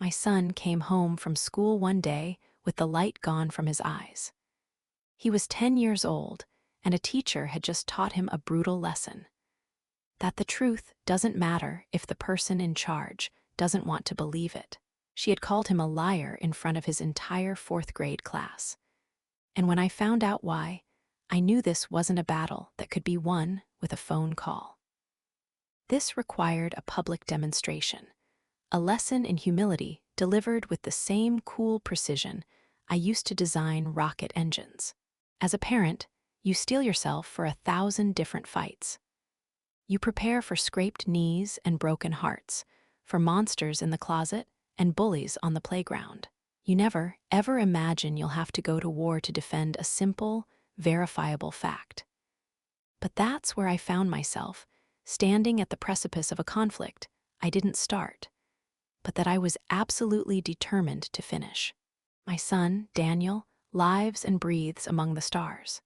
My son came home from school one day with the light gone from his eyes. He was 10 years old, and a teacher had just taught him a brutal lesson: that the truth doesn't matter if the person in charge doesn't want to believe it. She had called him a liar in front of his entire fourth grade class. And when I found out why, I knew this wasn't a battle that could be won with a phone call. This required a public demonstration, a lesson in humility delivered with the same cool precision I used to design rocket engines. As a parent, you steel yourself for 1,000 different fights. You prepare for scraped knees and broken hearts, for monsters in the closet and bullies on the playground. You never, ever imagine you'll have to go to war to defend a simple, verifiable fact. But that's where I found myself, standing at the precipice of a conflict I didn't start, but that I was absolutely determined to finish. My son, Daniel, lives and breathes among the stars.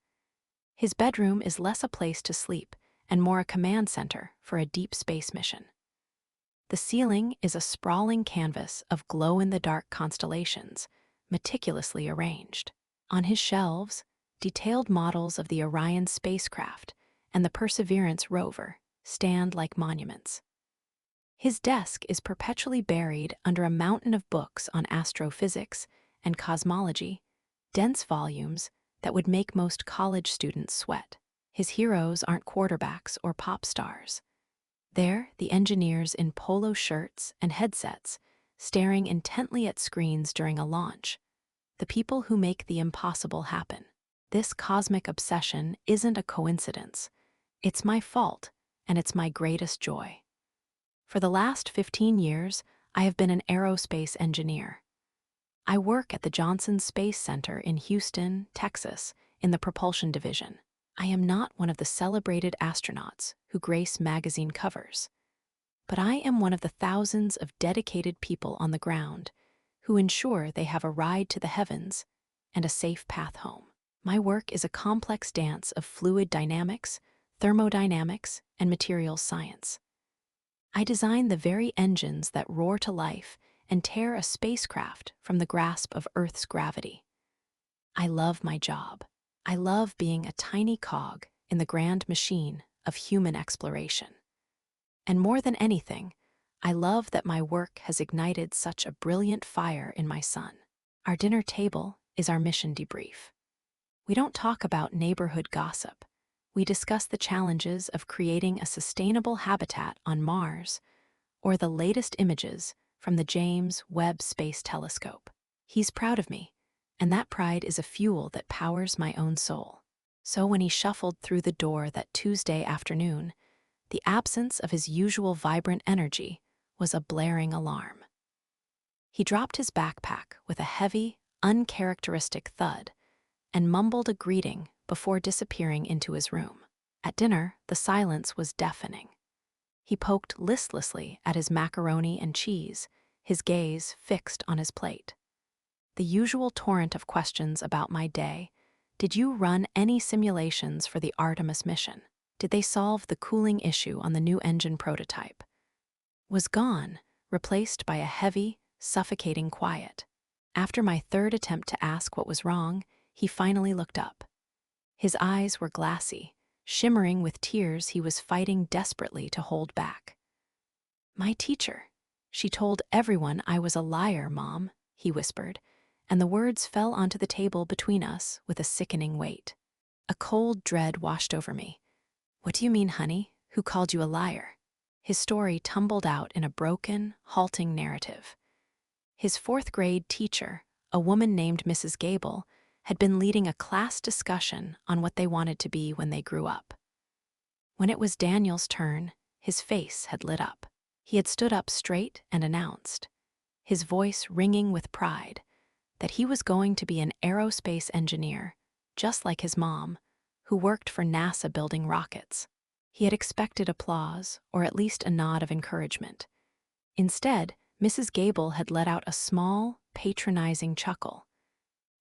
His bedroom is less a place to sleep and more a command center for a deep space mission. The ceiling is a sprawling canvas of glow-in-the-dark constellations, meticulously arranged. On his shelves, detailed models of the Orion spacecraft and the Perseverance rover stand like monuments. His desk is perpetually buried under a mountain of books on astrophysics and cosmology, dense volumes that would make most college students sweat. His heroes aren't quarterbacks or pop stars. They're the engineers in polo shirts and headsets, staring intently at screens during a launch, the people who make the impossible happen. This cosmic obsession isn't a coincidence. It's my fault, and it's my greatest joy. For the last 15 years, I have been an aerospace engineer. I work at the Johnson Space Center in Houston, Texas, in the propulsion division. I am not one of the celebrated astronauts who grace magazine covers, but I am one of the thousands of dedicated people on the ground who ensure they have a ride to the heavens and a safe path home. My work is a complex dance of fluid dynamics, thermodynamics, and materials science. I design the very engines that roar to life and tear a spacecraft from the grasp of Earth's gravity. I love my job. I love being a tiny cog in the grand machine of human exploration. And more than anything, I love that my work has ignited such a brilliant fire in my son. Our dinner table is our mission debrief. We don't talk about neighborhood gossip. We discuss the challenges of creating a sustainable habitat on Mars or the latest images from the James Webb Space Telescope. He's proud of me, and that pride is a fuel that powers my own soul. So when he shuffled through the door that Tuesday afternoon, the absence of his usual vibrant energy was a blaring alarm. He dropped his backpack with a heavy, uncharacteristic thud and mumbled a greeting before disappearing into his room. At dinner, the silence was deafening. He poked listlessly at his macaroni and cheese, his gaze fixed on his plate. The usual torrent of questions about my day. Did you run any simulations for the Artemis mission? Did they solve the cooling issue on the new engine prototype? Was gone, replaced by a heavy, suffocating quiet. After my third attempt to ask what was wrong, he finally looked up. His eyes were glassy, shimmering with tears he was fighting desperately to hold back. My teacher. She told everyone I was a liar, Mom, he whispered, and the words fell onto the table between us with a sickening weight. A cold dread washed over me. What do you mean, honey? Who called you a liar? His story tumbled out in a broken, halting narrative. His fourth-grade teacher, a woman named Mrs. Gable, had been leading a class discussion on what they wanted to be when they grew up. When it was Daniel's turn, his face had lit up. He had stood up straight and announced, his voice ringing with pride, that he was going to be an aerospace engineer, just like his mom, who worked for NASA building rockets. He had expected applause, or at least a nod of encouragement. Instead, Mrs. Gable had let out a small, patronizing chuckle.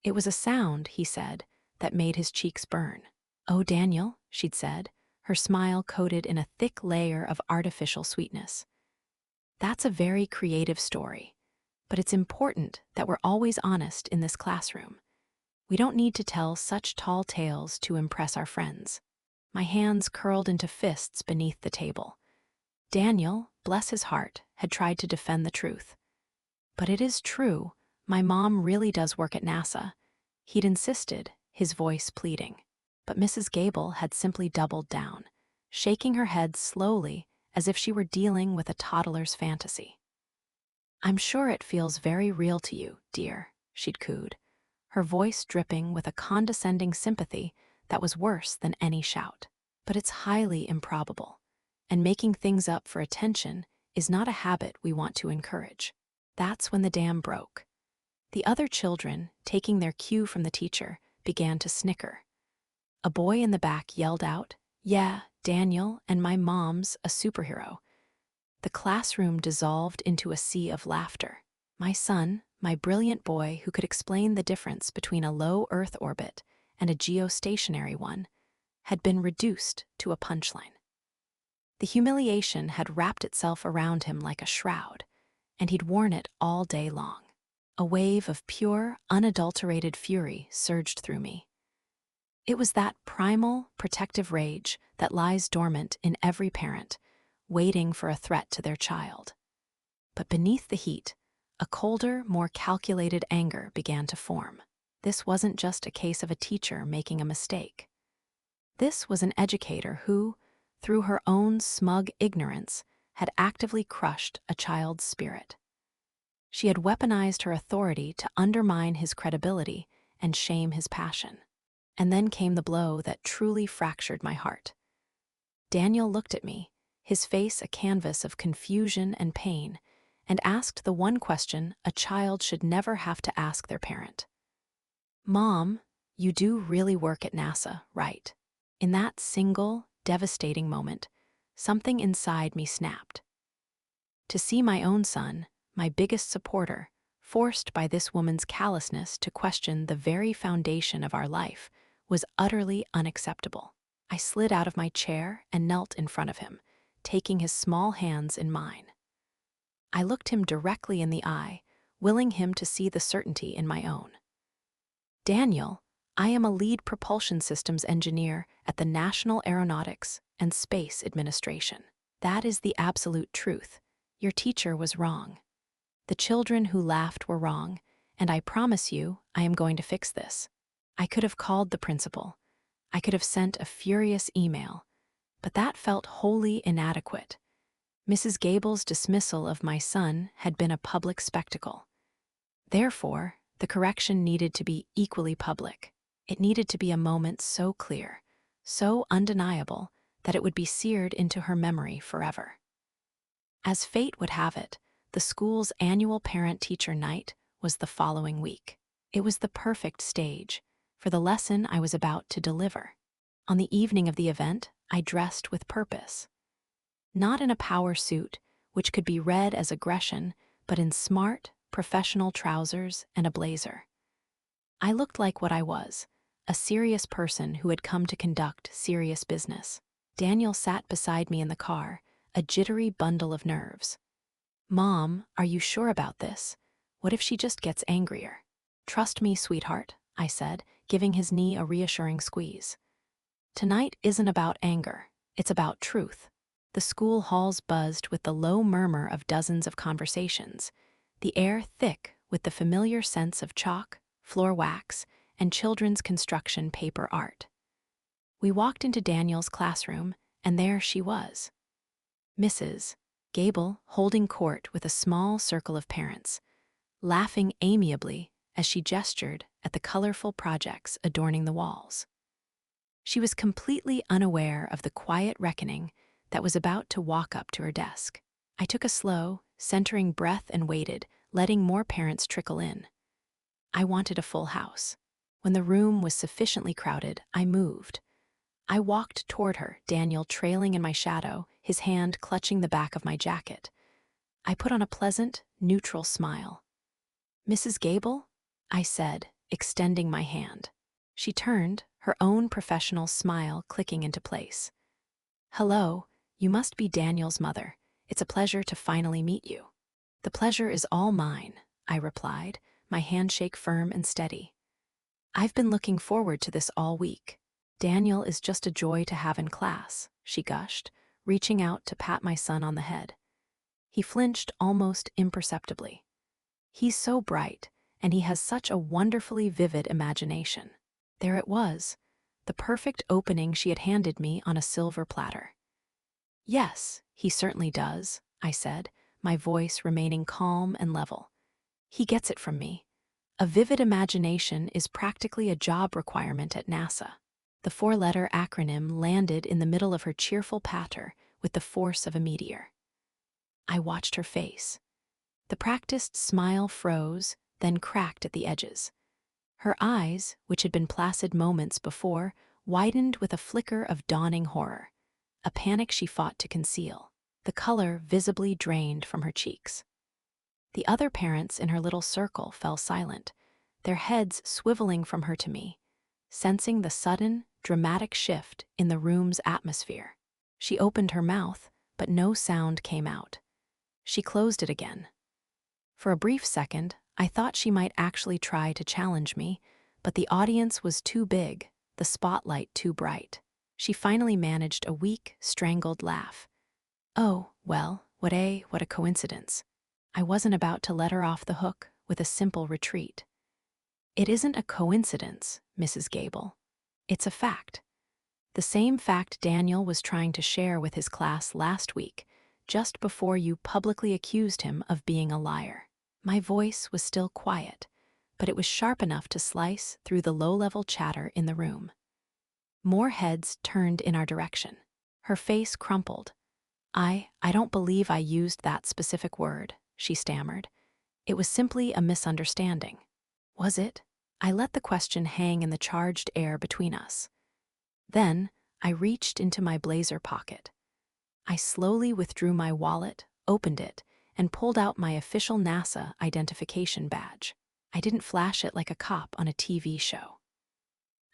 It was a sound, he said, that made his cheeks burn. "Oh, Daniel," she'd said, her smile coated in a thick layer of artificial sweetness. "That's a very creative story. But it's important that we're always honest in this classroom. We don't need to tell such tall tales to impress our friends. My hands curled into fists beneath the table. Daniel, bless his heart, had tried to defend the truth. But it is true, my mom really does work at NASA. He'd insisted, his voice pleading. But Mrs. Gable had simply doubled down, shaking her head slowly as if she were dealing with a toddler's fantasy. "I'm sure it feels very real to you, dear," she'd cooed, her voice dripping with a condescending sympathy that was worse than any shout. "But it's highly improbable, and making things up for attention is not a habit we want to encourage." That's when the dam broke. The other children, taking their cue from the teacher, began to snicker. A boy in the back yelled out, "Yeah, Daniel and my mom's a superhero." The classroom dissolved into a sea of laughter. My son, my brilliant boy who could explain the difference between a low Earth orbit and a geostationary one, had been reduced to a punchline. The humiliation had wrapped itself around him like a shroud, and he'd worn it all day long. A wave of pure, unadulterated fury surged through me. It was that primal, protective rage that lies dormant in every parent, waiting for a threat to their child. But beneath the heat, a colder, more calculated anger began to form. This wasn't just a case of a teacher making a mistake. This was an educator who, through her own smug ignorance, had actively crushed a child's spirit. She had weaponized her authority to undermine his credibility and shame his passion. And then came the blow that truly fractured my heart. Daniel looked at me, his face a canvas of confusion and pain, and asked the one question a child should never have to ask their parent. "Mom, you do really work at NASA, right?" In that single, devastating moment, something inside me snapped. To see my own son, my biggest supporter, forced by this woman's callousness to question the very foundation of our life, was utterly unacceptable. I slid out of my chair and knelt in front of him, taking his small hands in mine. I looked him directly in the eye, willing him to see the certainty in my own. "Daniel, I am a lead propulsion systems engineer at the National Aeronautics and Space Administration. That is the absolute truth. Your teacher was wrong. The children who laughed were wrong, and I promise you I am going to fix this." I could have called the principal. I could have sent a furious email, but that felt wholly inadequate. Mrs. Gable's dismissal of my son had been a public spectacle. Therefore, the correction needed to be equally public. It needed to be a moment so clear, so undeniable, that it would be seared into her memory forever. As fate would have it, the school's annual parent-teacher night was the following week. It was the perfect stage for the lesson I was about to deliver. On the evening of the event, I dressed with purpose. Not in a power suit, which could be read as aggression, but in smart, professional trousers and a blazer. I looked like what I was, a serious person who had come to conduct serious business. Daniel sat beside me in the car, a jittery bundle of nerves. "Mom, are you sure about this? What if she just gets angrier?" "Trust me, sweetheart," I said, giving his knee a reassuring squeeze. "Tonight isn't about anger, it's about truth." The school halls buzzed with the low murmur of dozens of conversations, the air thick with the familiar scents of chalk, floor wax, and children's construction paper art. We walked into Daniel's classroom, and there she was. Mrs. Gable holding court with a small circle of parents, laughing amiably as she gestured at the colorful projects adorning the walls. She was completely unaware of the quiet reckoning that was about to walk up to her desk. I took a slow, centering breath and waited, letting more parents trickle in. I wanted a full house. When the room was sufficiently crowded, I moved. I walked toward her, Daniel trailing in my shadow, his hand clutching the back of my jacket. I put on a pleasant, neutral smile. "Mrs. Gable?" I said, extending my hand. She turned, her own professional smile clicking into place. "Hello, you must be Daniel's mother. It's a pleasure to finally meet you." "The pleasure is all mine," I replied, my handshake firm and steady. I've been looking forward to this all week. Daniel is just a joy to have in class, she gushed, reaching out to pat my son on the head. He flinched almost imperceptibly. He's so bright, and he has such a wonderfully vivid imagination. There it was, the perfect opening she had handed me on a silver platter. Yes, he certainly does, I said, my voice remaining calm and level. He gets it from me. A vivid imagination is practically a job requirement at NASA. The four-letter acronym landed in the middle of her cheerful patter with the force of a meteor. I watched her face. The practiced smile froze, then cracked at the edges. Her eyes, which had been placid moments before, widened with a flicker of dawning horror, a panic she fought to conceal. The color visibly drained from her cheeks. The other parents in her little circle fell silent, their heads swiveling from her to me, sensing the sudden, dramatic shift in the room's atmosphere. She opened her mouth, but no sound came out. She closed it again. For a brief second, I thought she might actually try to challenge me, but the audience was too big, the spotlight too bright. She finally managed a weak, strangled laugh. Oh, well, what a coincidence. I wasn't about to let her off the hook with a simple retreat. It isn't a coincidence, Mrs. Gable. It's a fact. The same fact Daniel was trying to share with his class last week, just before you publicly accused him of being a liar. My voice was still quiet, but it was sharp enough to slice through the low-level chatter in the room. More heads turned in our direction. Her face crumpled. I don't believe I used that specific word, she stammered. It was simply a misunderstanding. Was it? I let the question hang in the charged air between us. Then, I reached into my blazer pocket. I slowly withdrew my wallet, opened it, and pulled out my official NASA identification badge. I didn't flash it like a cop on a TV show.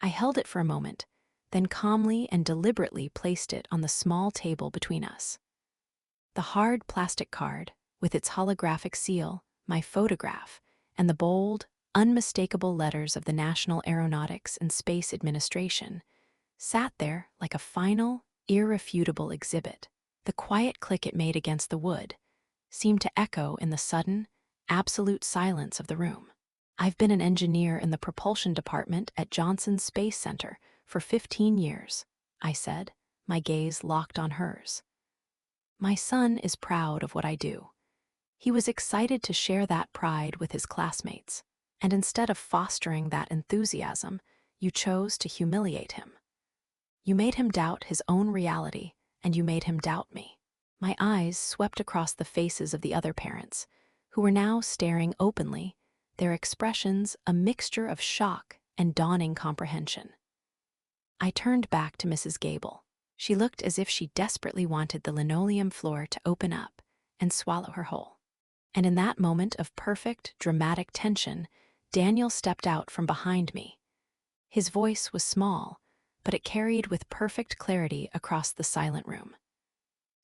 I held it for a moment, then calmly and deliberately placed it on the small table between us. The hard plastic card, with its holographic seal, my photograph, and the bold, unmistakable letters of the National Aeronautics and Space Administration, sat there like a final, irrefutable exhibit. The quiet click it made against the wood seemed to echo in the sudden, absolute silence of the room. I've been an engineer in the propulsion department at Johnson Space Center for 15 years, I said, my gaze locked on hers. My son is proud of what I do. He was excited to share that pride with his classmates, and instead of fostering that enthusiasm, you chose to humiliate him. You made him doubt his own reality, and you made him doubt me. My eyes swept across the faces of the other parents, who were now staring openly, their expressions a mixture of shock and dawning comprehension. I turned back to Mrs. Gable. She looked as if she desperately wanted the linoleum floor to open up and swallow her whole. And in that moment of perfect, dramatic tension, Daniel stepped out from behind me. His voice was small, but it carried with perfect clarity across the silent room.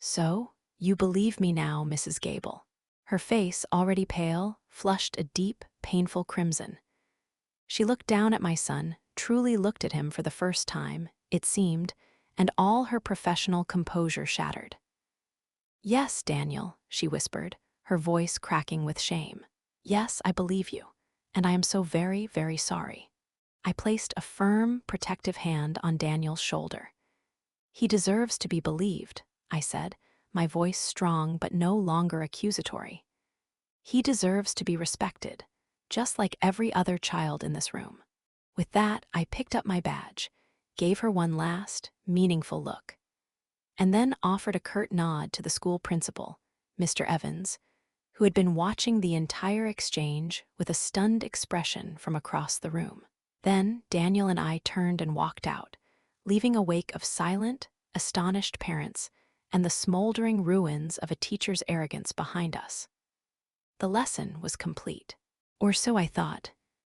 So, you believe me now, Mrs. Gable. Her face, already pale, flushed a deep, painful crimson. She looked down at my son, truly looked at him for the first time, it seemed, and all her professional composure shattered. Yes, Daniel, she whispered, her voice cracking with shame. Yes, I believe you, and I am so very, very sorry. I placed a firm, protective hand on Daniel's shoulder. He deserves to be believed, I said, my voice strong but no longer accusatory. He deserves to be respected, just like every other child in this room. With that, I picked up my badge, gave her one last, meaningful look, and then offered a curt nod to the school principal, Mr. Evans, who had been watching the entire exchange with a stunned expression from across the room. Then Daniel and I turned and walked out, leaving a wake of silent, astonished parents and the smoldering ruins of a teacher's arrogance behind us. The lesson was complete. Or so I thought.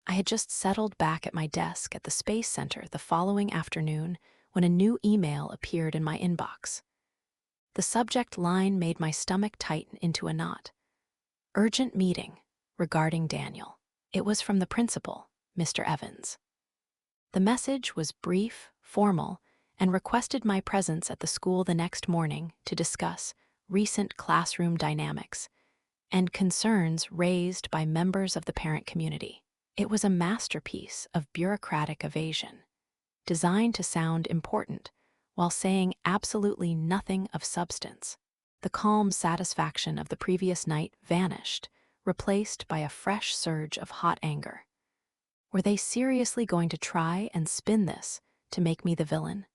I had just settled back at my desk at the Space Center the following afternoon when a new email appeared in my inbox. The subject line made my stomach tighten into a knot. Urgent meeting. regarding Daniel. It was from the principal, Mr. Evans. The message was brief, formal, and requested my presence at the school the next morning to discuss recent classroom dynamics and concerns raised by members of the parent community. It was a masterpiece of bureaucratic evasion, designed to sound important while saying absolutely nothing of substance. The calm satisfaction of the previous night vanished, replaced by a fresh surge of hot anger. Were they seriously going to try and spin this to make me the villain?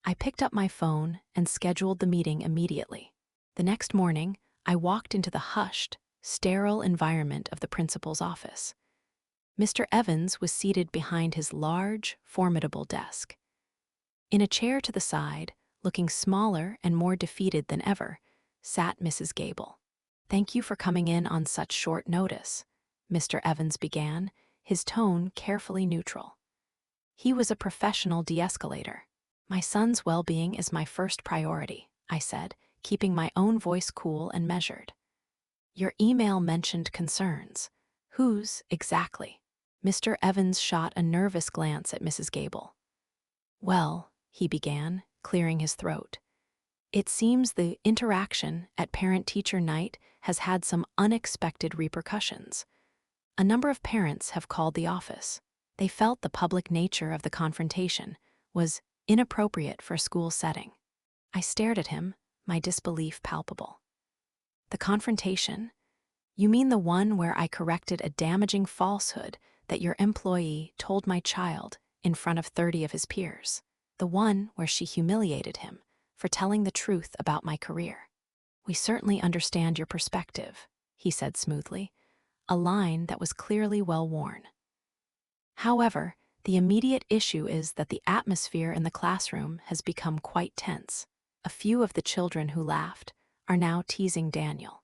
I picked up my phone and scheduled the meeting immediately. The next morning, I walked into the hushed, sterile environment of the principal's office. Mr. Evans was seated behind his large, formidable desk. In a chair to the side, looking smaller and more defeated than ever, sat Mrs. Gable. "Thank you for coming in on such short notice," Mr. Evans began, his tone carefully neutral. He was a professional de-escalator. "My son's well-being is my first priority," I said, keeping my own voice cool and measured. "Your email mentioned concerns. Whose, exactly?" Mr. Evans shot a nervous glance at Mrs. Gable. "Well," he began, clearing his throat, "it seems the interaction at parent-teacher night has had some unexpected repercussions. A number of parents have called the office. They felt the public nature of the confrontation was inappropriate for a school setting." I stared at him, my disbelief palpable. "The confrontation? You mean the one where I corrected a damaging falsehood that your employee told my child in front of 30 of his peers? The one where she humiliated him for telling the truth about my career?" "We certainly understand your perspective," he said smoothly, a line that was clearly well worn. "However, the immediate issue is that the atmosphere in the classroom has become quite tense. A few of the children who laughed are now teasing Daniel,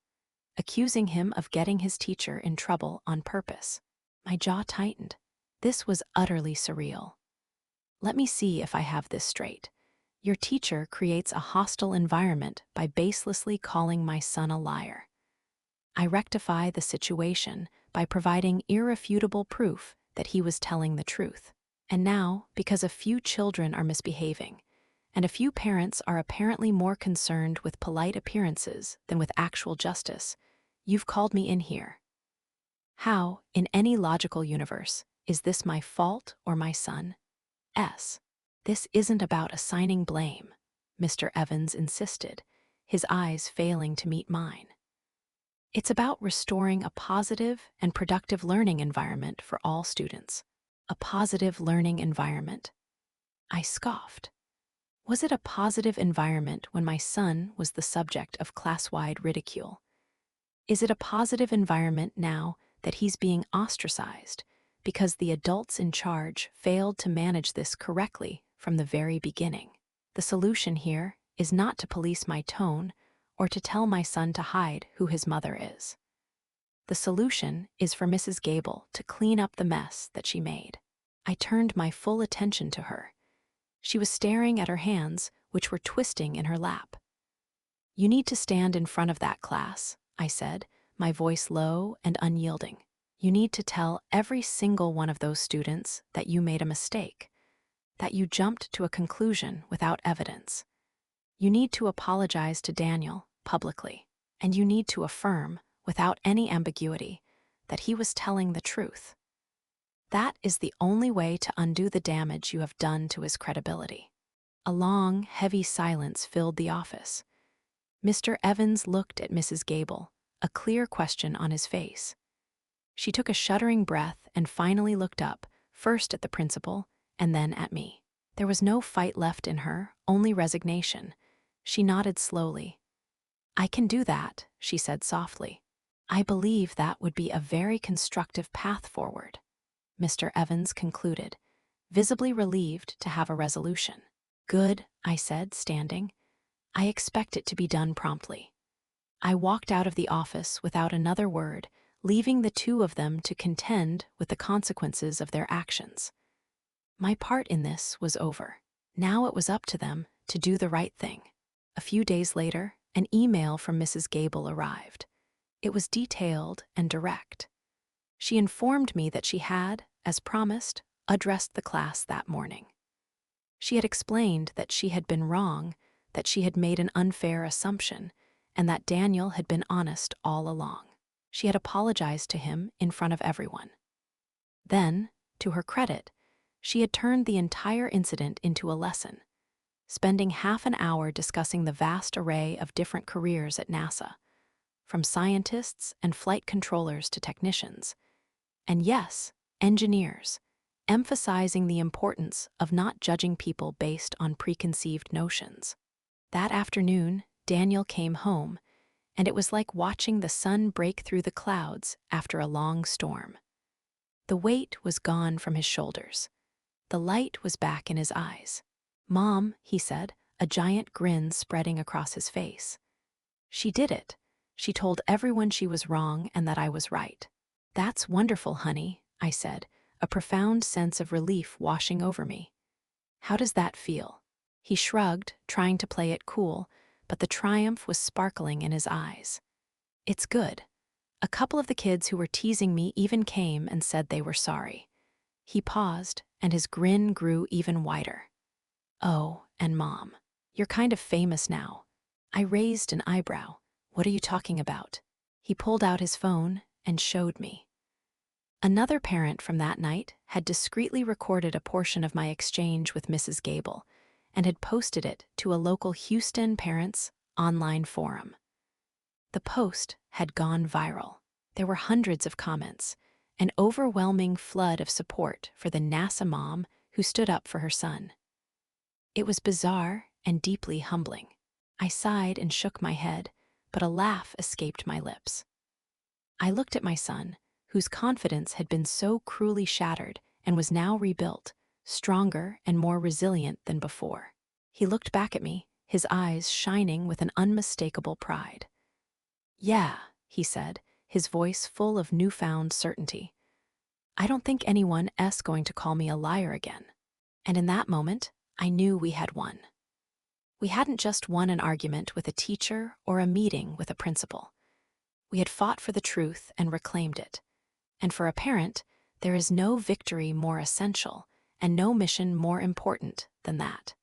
accusing him of getting his teacher in trouble on purpose." My jaw tightened. This was utterly surreal. "Let me see if I have this straight. Your teacher creates a hostile environment by baselessly calling my son a liar. I rectify the situation by providing irrefutable proof that he was telling the truth. And now, because a few children are misbehaving, and a few parents are apparently more concerned with polite appearances than with actual justice, you've called me in here. How, in any logical universe, is this my fault or my son's? This isn't about assigning blame," Mr. Evans insisted, his eyes failing to meet mine. "It's about restoring a positive and productive learning environment for all students." A positive learning environment? I scoffed. Was it a positive environment when my son was the subject of class-wide ridicule? Is it a positive environment now that he's being ostracized because the adults in charge failed to manage this correctly from the very beginning? The solution here is not to police my tone or to tell my son to hide who his mother is. The solution is for Mrs. Gable to clean up the mess that she made. I turned my full attention to her. She was staring at her hands, which were twisting in her lap. "You need to stand in front of that class," I said, my voice low and unyielding. "You need to tell every single one of those students that you made a mistake, that you jumped to a conclusion without evidence. You need to apologize to Daniel publicly, and you need to affirm, without any ambiguity, that he was telling the truth. That is the only way to undo the damage you have done to his credibility." A long, heavy silence filled the office. Mr. Evans looked at Mrs. Gable, a clear question on his face. She took a shuddering breath and finally looked up, first at the principal and then at me. There was no fight left in her, only resignation. She nodded slowly. "I can do that," she said softly. "I believe that would be a very constructive path forward," Mr. Evans concluded, visibly relieved to have a resolution. "Good," I said, standing. "I expect it to be done promptly." I walked out of the office without another word, leaving the two of them to contend with the consequences of their actions. My part in this was over. Now it was up to them to do the right thing. A few days later, an email from Mrs. Gable arrived. It was detailed and direct. She informed me that she had, as promised, addressed the class that morning. She had explained that she had been wrong, that she had made an unfair assumption, and that Daniel had been honest all along. She had apologized to him in front of everyone. Then, to her credit, she had turned the entire incident into a lesson, spending half an hour discussing the vast array of different careers at NASA, from scientists and flight controllers to technicians, and yes, engineers, emphasizing the importance of not judging people based on preconceived notions. That afternoon, Daniel came home, and it was like watching the sun break through the clouds after a long storm. The weight was gone from his shoulders. The light was back in his eyes. "Mom," he said, a giant grin spreading across his face. "She did it. She told everyone she was wrong and that I was right." "That's wonderful, honey," I said, a profound sense of relief washing over me. "How does that feel?" He shrugged, trying to play it cool, but the triumph was sparkling in his eyes. "It's good. A couple of the kids who were teasing me even came and said they were sorry." He paused, and his grin grew even wider. "Oh, and Mom, you're kind of famous now." I raised an eyebrow. "What are you talking about?" He pulled out his phone and showed me. Another parent from that night had discreetly recorded a portion of my exchange with Mrs. Gable and had posted it to a local Houston parents' online forum. The post had gone viral. There were hundreds of comments, an overwhelming flood of support for the NASA mom who stood up for her son. It was bizarre and deeply humbling. I sighed and shook my head, but a laugh escaped my lips. I looked at my son, whose confidence had been so cruelly shattered and was now rebuilt, stronger and more resilient than before. He looked back at me, his eyes shining with an unmistakable pride. "Yeah," he said, his voice full of newfound certainty. "I don't think anyone's going to call me a liar again." And in that moment, I knew we had won. We hadn't just won an argument with a teacher or a meeting with a principal. We had fought for the truth and reclaimed it. And for a parent, there is no victory more essential and no mission more important than that.